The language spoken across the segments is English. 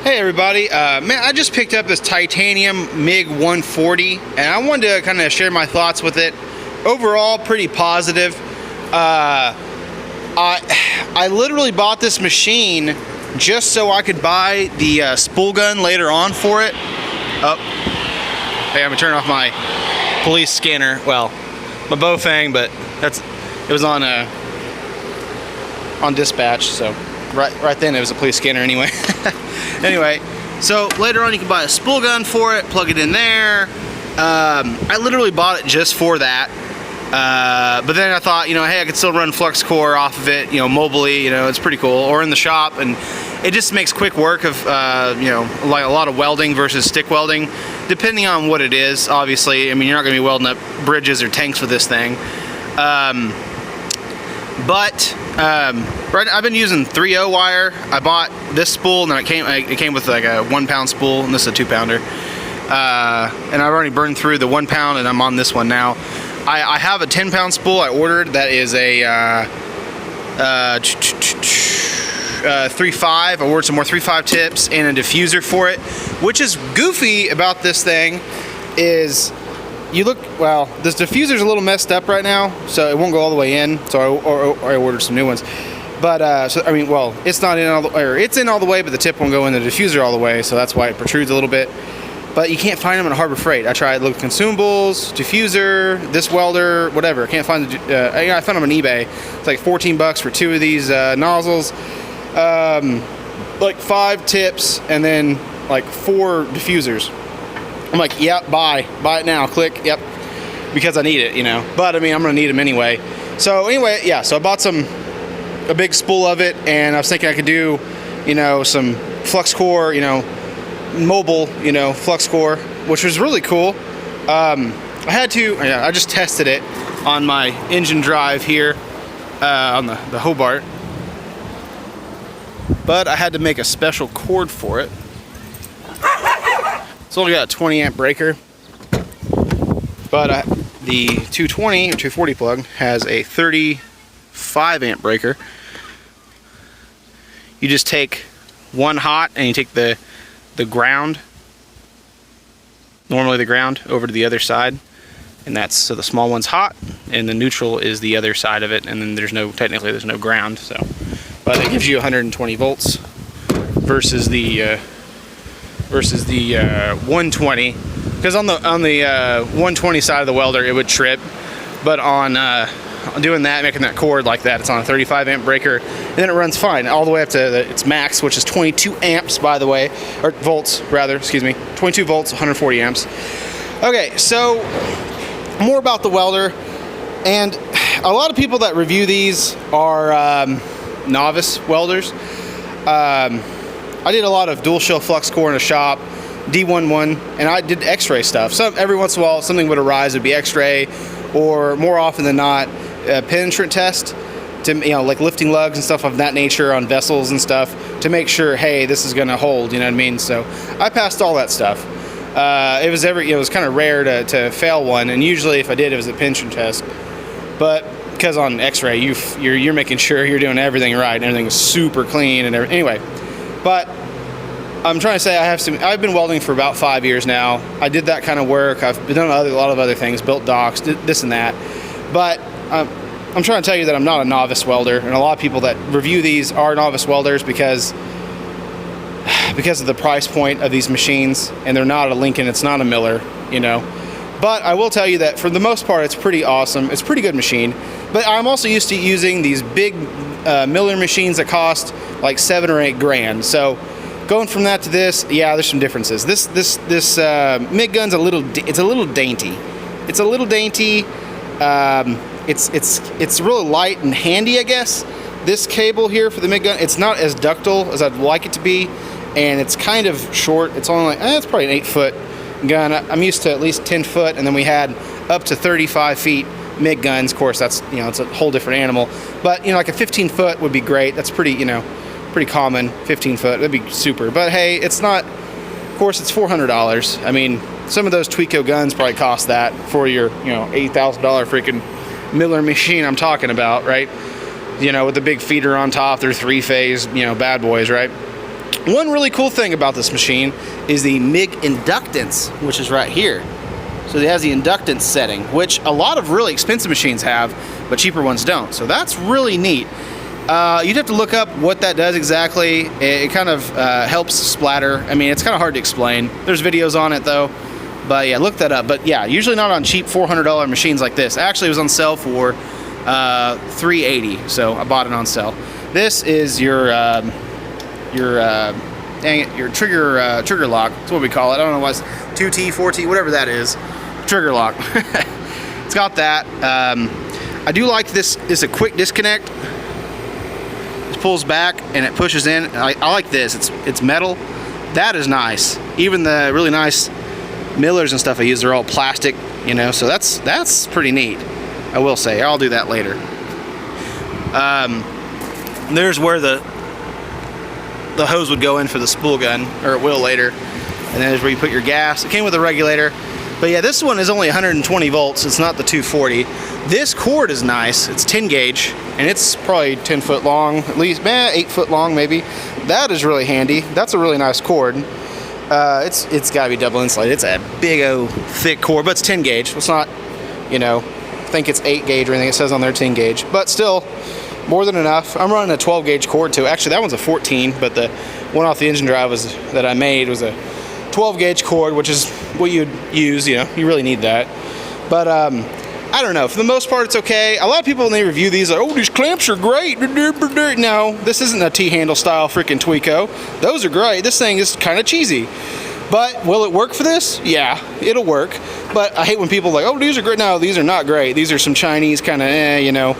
Hey everybody, man, I just picked up this titanium MiG 140 and I wanted to kind of share my thoughts with it. Overall, pretty positive. I literally bought this machine just so I could buy the spool gun later on for it. Oh, hey, I'm gonna turn off my police scanner. Well, my Bofang, but it was on dispatch, so right then it was a police scanner anyway. Anyway, so later on you can buy a spool gun for it, plug it in there. I literally bought it just for that. But then I thought, hey, I could still run flux core off of it, mobily, it's pretty cool, or in the shop, and it just makes quick work of, like a lot of welding versus stick welding, depending on what it is, obviously. I mean, you're not gonna be welding up bridges or tanks with this thing. Right, I've been using 3/0 wire. I bought this spool, and then it came with like a 1 pound spool, and this is a 2 pounder. And I've already burned through the 1 pound, and I'm on this one now. I have a 10 pound spool I ordered that is a 3.5. I ordered some more 3.5 tips and a diffuser for it. Which is goofy about this thing is, well, this diffuser's a little messed up right now, so it won't go all the way in. So I ordered some new ones. But well, it's not in all the, or it's in all the way, but the tip won't go in the diffuser all the way, so that's why it protrudes a little bit. But you can't find them in Harbor Freight. I tried look consumables, diffuser, this welder, whatever. I can't find the. I found them on eBay. It's like 14 bucks for 2 of these nozzles, like 5 tips, and then like 4 diffusers. I'm like, yep, buy it now. Click, yep, because I need it, But I mean, I'm gonna need them anyway. So anyway, yeah. So I bought a big spool of it, and I was thinking I could do, some flux core, mobile, flux core, which was really cool. I just tested it on my engine drive here on the Hobart, but I had to make a special cord for it. It's only got a 20 amp breaker, but the 220 or 240 plug has a 35 amp breaker. You just take one hot and you take the ground, normally the ground, over to the other side, and so the small one's hot and the neutral is the other side of it, and then there's no ground. So, but it gives you 120 volts versus the 120, because on the 120 side of the welder it would trip, but on doing that, making that cord like that, it's on a 35 amp breaker, and then it runs fine all the way up to its max, which is 22 amps, by the way, or volts rather, excuse me, 22 volts, 140 amps. Okay, so more about the welder, and a lot of people that review these are novice welders. I did a lot of dual shell flux core in a shop, D11, and I did x-ray stuff. So every once in a while something would arise, it'd be x-ray, or more often than not, a penetrant test to, like lifting lugs and stuff of that nature on vessels and stuff to make sure, hey, this is gonna hold, you know what I mean? So I passed all that stuff. It was kind of rare to fail one, and usually if I did, it was a penetrant test. But because on x-ray, you're making sure you're doing everything right and everything's super clean and everything. Anyway, but I'm trying to say I've been welding for about 5 years now. I did that kind of work. I've done a lot of other things, built docks, did this and that. But I'm trying to tell you that I'm not a novice welder, and a lot of people that review these are novice welders because of the price point of these machines, and they're not a Lincoln, it's not a Miller, But I will tell you that for the most part, it's pretty awesome. It's a pretty good machine. But I'm also used to using these big Miller machines that cost like 7 or 8 grand. So going from that to this, yeah, there's some differences. This MiG gun's a little dainty. It's a little dainty. It's really light and handy, I guess. This cable here for the MiG gun, it's not as ductile as I'd like it to be, and it's kind of short. It's only like, it's probably an 8-foot gun. I'm used to at least 10 foot, and then we had up to 35 feet MiG guns. Of course, that's, it's a whole different animal. But, like a 15 foot would be great. That's pretty, pretty common. 15 foot, that'd be super. But hey, it's not, of course, it's $400. I mean, some of those Tweco guns probably cost that for your, $8,000 freaking Miller machine I'm talking about, right? With the big feeder on top, they're 3-phase, bad boys, right? One really cool thing about this machine is the MIG inductance, which is right here. So it has the inductance setting, which a lot of really expensive machines have, but cheaper ones don't. So that's really neat. You'd have to look up what that does exactly. It kind of helps splatter. I mean, it's kind of hard to explain. There's videos on it though. But yeah, look that up. But yeah, usually not on cheap $400 machines like this. Actually, it was on sale for $380, so I bought it on sale. This is your trigger lock. That's what we call it. I don't know what it's 2T, 4T, whatever that is. Trigger lock. It's got that. I do like this. It's a quick disconnect. It pulls back and it pushes in. I like this. It's metal. That is nice. Even the really nice millers and stuff I use are all plastic, you know. So that's pretty neat. I will say. I'll do that later. There's where the hose would go in for the spool gun, or it will later. And then there's where you put your gas. It came with a regulator. But yeah, this one is only 120 volts. It's not the 240. This cord is nice. It's 10 gauge, and it's probably 10 foot long, at least 8 foot long maybe. That is really handy. That's a really nice cord. It's got to be double insulated. It's a big old thick cord, but it's 10 gauge. It's not, you know, I think it's 8 gauge or anything. It says on there 10 gauge, but still more than enough. I'm running a 12 gauge cord too. Actually, that one's a 14, but the one off the engine drive that I made was a 12 gauge cord, which is what you'd use. You know, you really need that. But I don't know. For the most part, it's okay. A lot of people, when they review these, are like, oh, these clamps are great. No, this isn't a T-handle style freaking Tweeko. Those are great. This thing is kind of cheesy. But will it work for this? Yeah, it'll work. But I hate when people are like, oh, these are great. No, these are not great. These are some Chinese kind of, you know.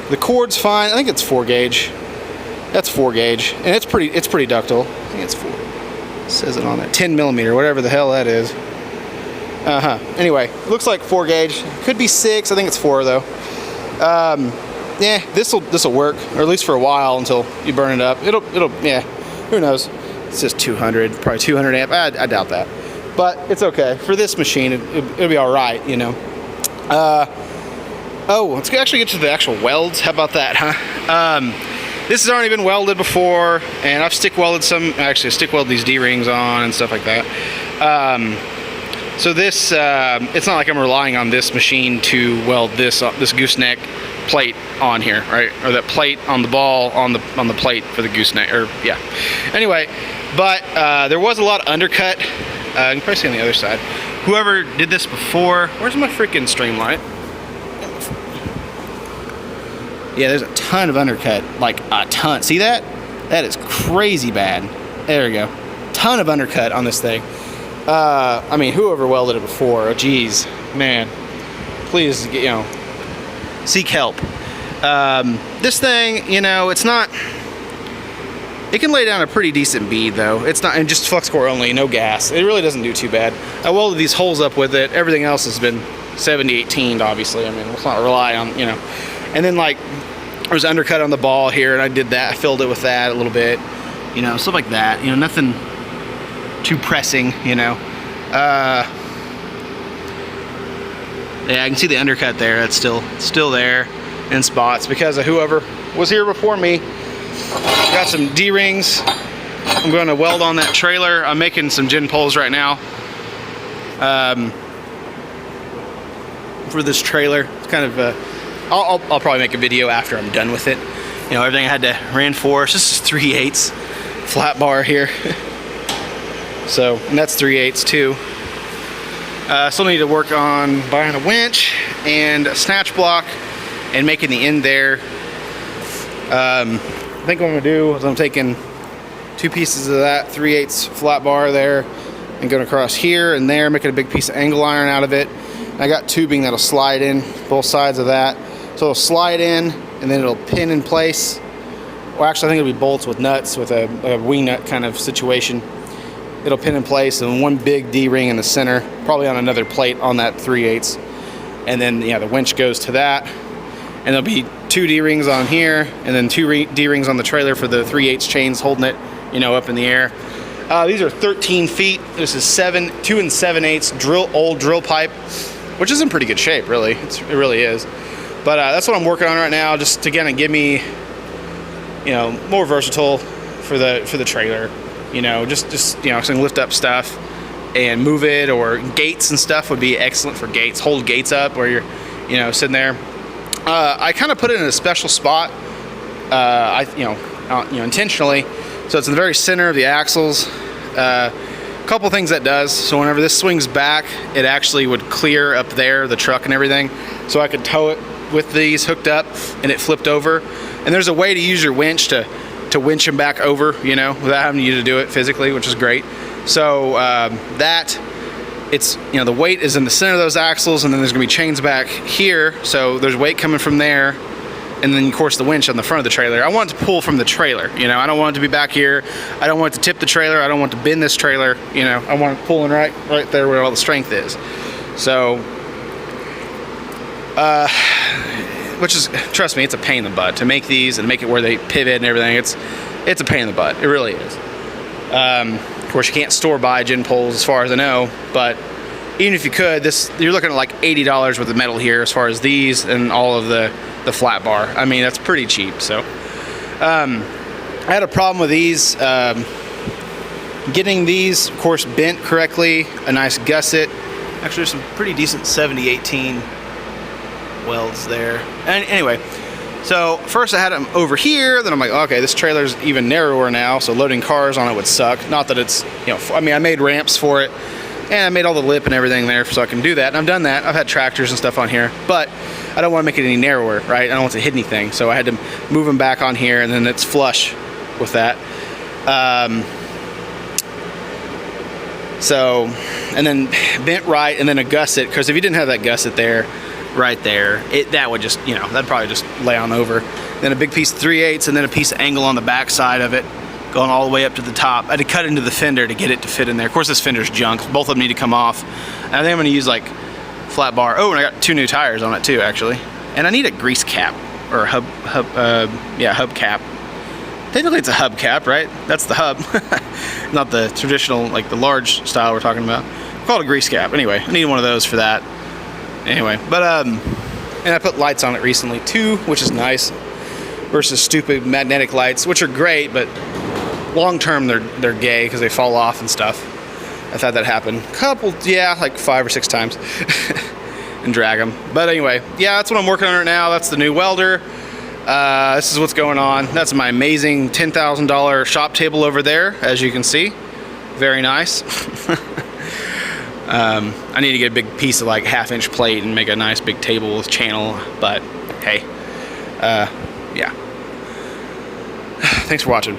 The cord's fine. I think it's 4 gauge. That's 4 gauge, and it's pretty ductile. I think it's 4. It says it on it. 10 millimeter, whatever the hell that is. Anyway, it looks like 4 gauge. Could be 6. I think it's 4 though. Yeah, this'll work, or at least for a while until you burn it up. It'll yeah. Who knows? It's just 200, probably 200 amp. I doubt that, but it's okay for this machine. It'll be all right, you know. Oh, let's actually get to the actual welds. How about that, huh? This has already been welded before, and I've stick welded some. Actually, I stick weld these D-rings on and stuff like that. So this, it's not like I'm relying on this machine to weld this gooseneck plate on here, right? Or that plate on the ball on the plate for the gooseneck. Or yeah. Anyway, but there was a lot of undercut. You can probably see on the other side. Whoever did this before, where's my freaking streamlight? Yeah, there's a ton of undercut, like a ton. See that? That is crazy bad. There we go. Ton of undercut on this thing. I mean, whoever welded it before, oh geez, man, please, you know, seek help. This thing, you know, it's not, it can lay down a pretty decent bead though. It's not, and just flux core only, no gas. It really doesn't do too bad. I welded these holes up with it. Everything else has been 70-18'd, obviously. I mean, let's not rely on, you know. And then like, there was undercut on the ball here, and I did that. I filled it with that a little bit, you know, stuff like that. You know, nothing too pressing, you know. Yeah, I can see the undercut there. That's still there in spots because of whoever was here before me. Got some D-rings. I'm going to weld on that trailer. I'm making some gin poles right now. For this trailer, it's kind of I'll probably make a video after I'm done with it. You know, everything I had to reinforce. This is 3/8 flat bar here. So, and that's 3/8 too. Still need to work on buying a winch and a snatch block and making the end there. I think what I'm gonna do is I'm taking 2 pieces of that 3/8 flat bar there and going across here and there, making a big piece of angle iron out of it. I got tubing that'll slide in both sides of that. So it'll slide in and then it'll pin in place. Well, actually I think it'll be bolts with nuts, with a wing nut kind of situation. It'll pin in place and one big D-ring in the center, probably on another plate on that 3/8. And then yeah, the winch goes to that. And there'll be 2 D-rings on here and then 2 D-rings on the trailer for the 3/8 chains holding it, you know, up in the air. These are 13 feet. This is 2 7/8 old drill pipe, which is in pretty good shape, really. It really is. But that's what I'm working on right now, just to kind of give me, you know, more versatile for the trailer. You know, just you know, so lift up stuff and move it, or gates and stuff would be excellent for gates. Hold gates up where you're, you know, sitting there. I kind of put it in a special spot, intentionally, so it's in the very center of the axles. Couple things that does, so whenever this swings back, it actually would clear up there, the truck and everything, so I could tow it with these hooked up, and it flipped over. And there's a way to use your winch to winch them back over, you know, without having you to do it physically, which is great. So it's, you know, the weight is in the center of those axles, and then there's gonna be chains back here, so there's weight coming from there, and then of course the winch on the front of the trailer. I want it to pull from the trailer, you know. I don't want it to be back here. I don't want it to tip the trailer. I don't want it to bend this trailer, you know. I want it pulling right there where all the strength is. So which is, trust me, it's a pain in the butt to make these and make it where they pivot and everything. It's a pain in the butt. It really is. Of course, you can't store buy gin poles as far as I know, but even if you could, you're looking at like $80 worth of metal here as far as these and all of the flat bar. I mean, that's pretty cheap. So I had a problem with these, getting these, of course, bent correctly, a nice gusset. Actually, there's some pretty decent 70-18 welds there. And anyway, so first I had them over here, then I'm like, okay, this trailer's even narrower now, so loading cars on it would suck. Not that it's, you know, I mean, I made ramps for it, and I made all the lip and everything there so I can do that, and I've done that. I've had tractors and stuff on here, but I don't want to make it any narrower, right? I don't want to hit anything, so I had to move them back on here, and then it's flush with that. So, and then bent right, and then a gusset, because if you didn't have that gusset there, right there, that would just, you know, that'd probably just lay on over. Then a big piece of 3/8, and then a piece of angle on the back side of it, going all the way up to the top. I had to cut into the fender to get it to fit in there. Of course, this fender's junk. Both of them need to come off. And I think I'm gonna use like flat bar. Oh, and I got 2 new tires on it too, actually. And I need a grease cap, or hub cap. Technically it's a hub cap, right? That's the hub. Not the traditional, like the large style we're talking about. Call it a grease cap. Anyway, I need one of those for that. Anyway, but and I put lights on it recently too, which is nice, versus stupid magnetic lights, which are great, but long term they're gay because they fall off and stuff. I've had that happen like 5 or 6 times and drag them. But anyway, yeah, that's what I'm working on right now. That's the new welder. This is what's going on. That's my amazing $10,000 shop table over there, as you can see. Very nice. I need to get a big piece of like 1/2-inch plate and make a nice big table with channel, but hey, yeah. Thanks for watching.